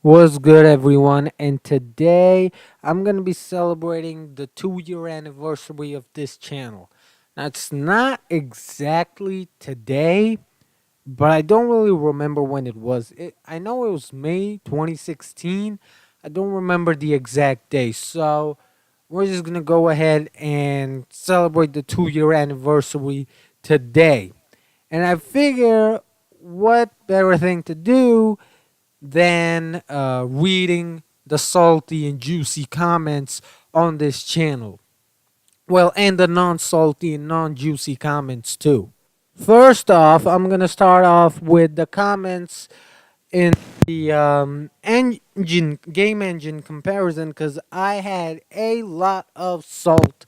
What's good, everyone? And today I'm going to be celebrating the 2 year anniversary of this channel. Now, it's not exactly today, but I don't really remember when it was. I know it was May 2016. I don't remember the exact day. So, we're just going to go ahead and celebrate the 2 year anniversary today. And I figure what better thing to do than reading the salty and juicy comments on this channel. Well, and the non salty and non juicy comments too. First off, I'm going to start off with the comments in the game engine comparison because I had a lot of salt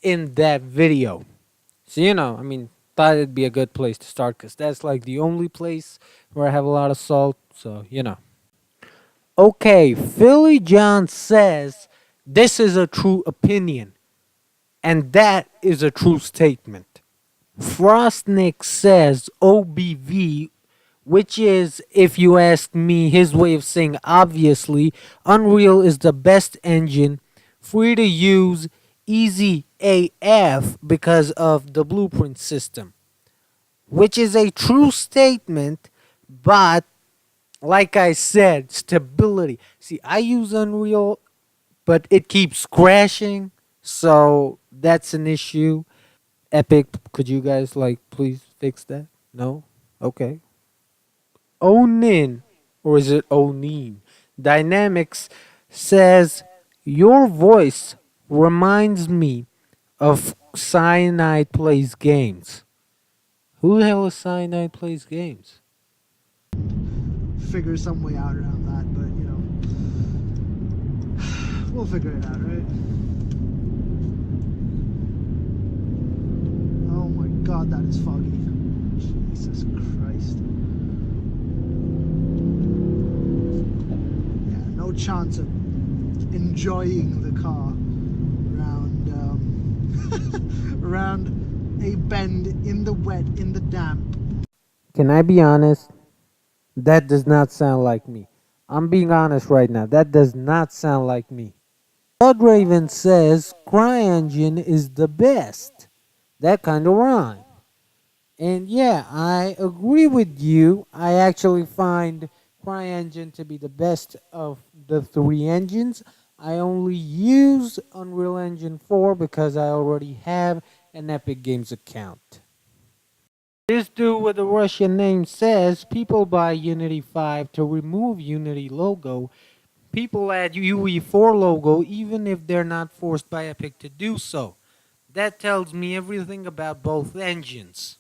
in that video. So, thought it'd be a good place to start because that's like the only place where I have a lot of salt. So. Okay, Philly John says this is a true opinion, and that is a true statement. Frostnik says OBV, which is, if you ask me, his way of saying obviously, Unreal is the best engine, free to use, easy AF because of the blueprint system, which is a true statement, but like I said, stability. See, I use Unreal, but it keeps crashing, so that's an issue. Epic, could you guys please fix that? No? Okay. Onin, or is it Onin? Dynamics says your voice reminds me of Cyanide Plays Games. Who the hell is Cyanide Plays Games? Figure some way out around that, but we'll figure it out, right? Oh my god, that is foggy. Jesus Christ. Yeah, no chance of enjoying the car around around a bend in the wet, in the damp. Can I be honest? That does not sound like me. I'm being honest right now. That does not sound like me. Bloodraven says CryEngine is the best. That kind of rhyme. And yeah, I agree with you. I actually find CryEngine to be the best of the three engines. I only use Unreal Engine 4 because I already have an Epic Games account. This dude with the Russian name says people buy Unity 5 to remove Unity logo. People add UE4 logo even if they're not forced by Epic to do so. That tells me everything about both engines.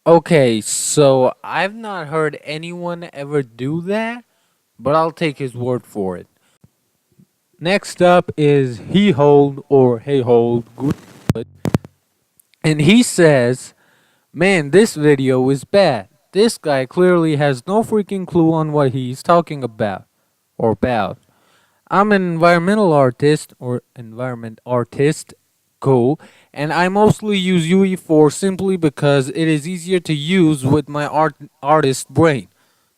Okay, so I've not heard anyone ever do that, but I'll take his word for it. Next up is He Hold or Hey Hold, and he says, "Man, this video is bad. This guy clearly has no freaking clue on what he's talking about or about. I'm an environmental artist or environment artist, cool, and I mostly use UE4 simply because it is easier to use with my artist brain.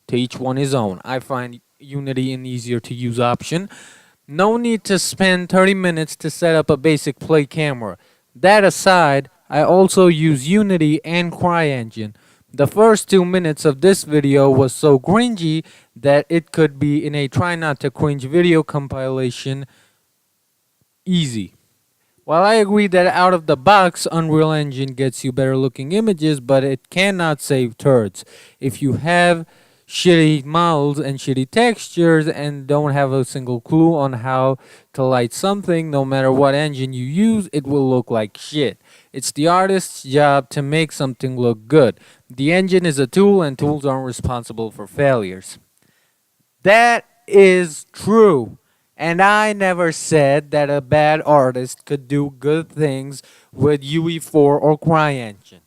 To each one his own. I find Unity an easier to use option. No need to spend 30 minutes to set up a basic play camera. That aside, I also use Unity and CryEngine. The first 2 minutes of this video was so cringy that it could be in a try not to cringe video compilation easy. While I agree that out of the box, Unreal Engine gets you better looking images, but it cannot save turds. If you have shitty models and shitty textures and don't have a single clue on how to light something, no matter what engine you use, it will look like shit. It's the artist's job to make something look good. The engine is a tool and tools aren't responsible for failures." That is true. And I never said that a bad artist could do good things with UE4 or CryEngine.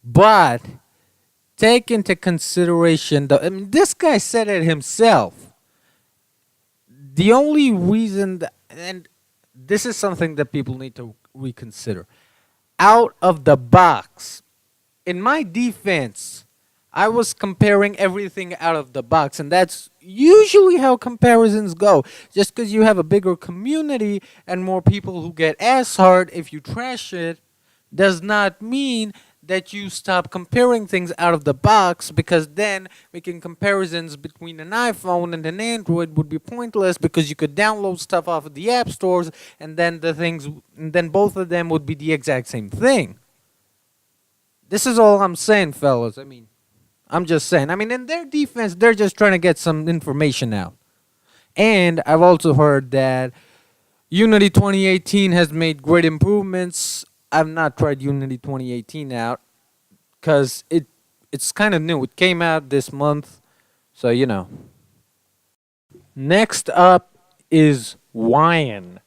But take into consideration this guy said it himself. The only reason and this is something that people need to reconsider. out of the box. In my defense, I was comparing everything out of the box, and that's usually how comparisons go. Just because you have a bigger community and more people who get ass hard if you trash it, does not mean that you stop comparing things out of the box, because then making comparisons between an iPhone and an Android would be pointless, because you could download stuff off of the app stores and then both of them would be the exact same thing. This is all I'm saying, fellas. I mean, I'm just saying. I mean, in their defense, they're just trying to get some information out. And I've also heard that Unity 2018 has made great improvements. I've not tried Unity 2018 out because it's kind of new. It came out this month, so you know. Next up is Wyan.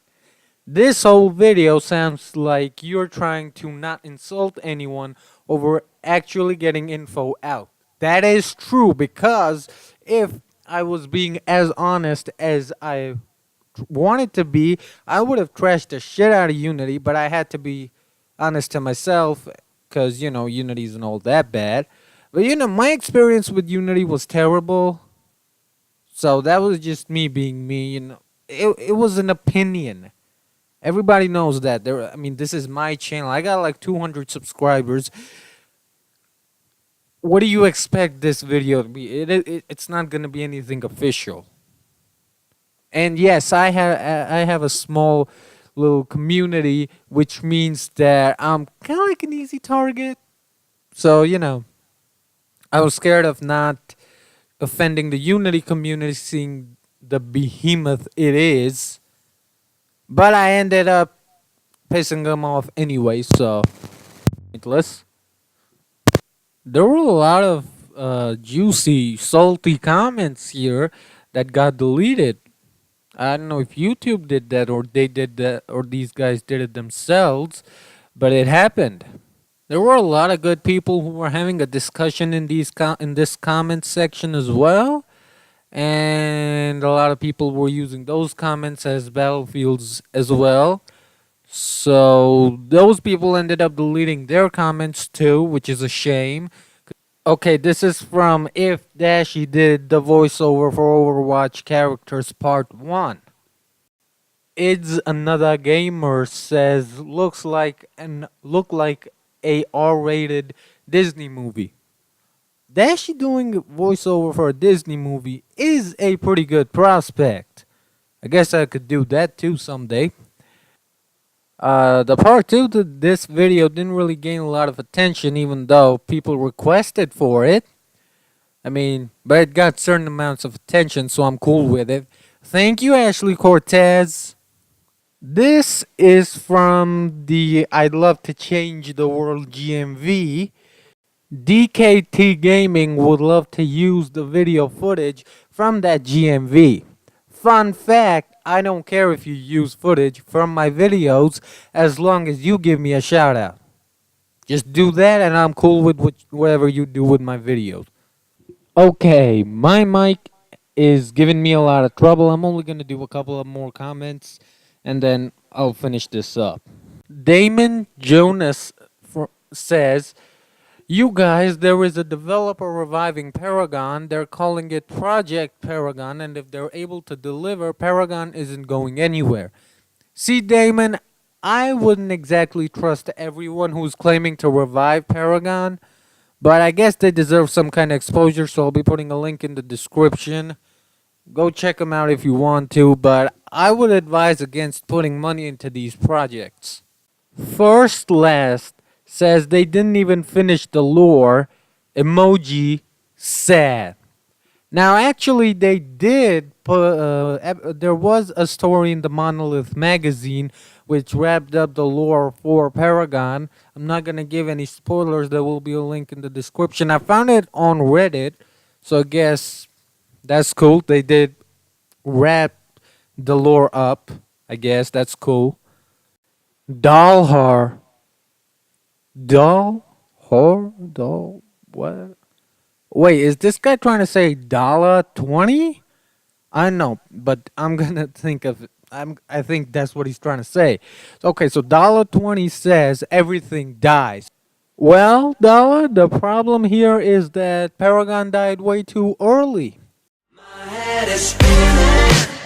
This whole video sounds like you're trying to not insult anyone over actually getting info out. That is true, because if I was being as honest as I wanted to be, I would have trashed the shit out of Unity, but I had to be honest to myself because, you know, Unity isn't all that bad. But, you know, my experience with Unity was terrible. So that was just me being me. You know, it was an opinion. Everybody knows that. I mean, this is my channel. I got like 200 subscribers. What do you expect this video to be? It's not going to be anything official. And yes, I have a small little community, which means that I'm kind of like an easy target. So, you know, I was scared of not offending the Unity community, seeing the behemoth it is. But I ended up pissing them off anyway, so pointless. There were a lot of juicy, salty comments here that got deleted. I don't know if YouTube did that, or they did that, or these guys did it themselves, but it happened. There were a lot of good people who were having a discussion in this comment section as well, and a lot of people were using those comments as battlefields as well. So those people ended up deleting their comments too, which is a shame. Okay, this is from If Dashy did the voiceover for Overwatch characters part 1. It's another gamer says look like a R-rated Disney movie. Dashy doing voiceover for a Disney movie is a pretty good prospect. I guess I could do that too someday. The part 2 to this video didn't really gain a lot of attention, even though people requested for it. I mean, but it got certain amounts of attention, so I'm cool with it. Thank you, Ashley Cortez. This is from the I'd Love to Change the World GMV. DKT Gaming would love to use the video footage from that GMV. Fun fact, I don't care if you use footage from my videos as long as you give me a shout out. Just do that and I'm cool with whatever you do with my videos. Okay, my mic is giving me a lot of trouble. I'm only going to do a couple of more comments and then I'll finish this up. Damon Jonas says, you guys, there is a developer reviving Paragon. They're calling it Project Paragon, and if they're able to deliver, Paragon isn't going anywhere. See, Damon, I wouldn't exactly trust everyone who's claiming to revive Paragon, but I guess they deserve some kind of exposure, so I'll be putting a link in the description. Go check them out if you want to, but I would advise against putting money into these projects. First Last says they didn't even finish the lore. Emoji sad. Now, actually, they did there was a story in the Monolith magazine which wrapped up the lore for Paragon. I'm not going to give any spoilers. There will be a link in the description. I found it on Reddit, so I guess that's cool. They did wrap the lore up. I guess that's cool. Dalhar. Doll? What? Wait, is this guy trying to say $20? I know, but I'm gonna think of it. I think that's what he's trying to say. Okay, so $20 says everything dies. Well, Dollar, the problem here is that Paragon died way too early. My head is spinning.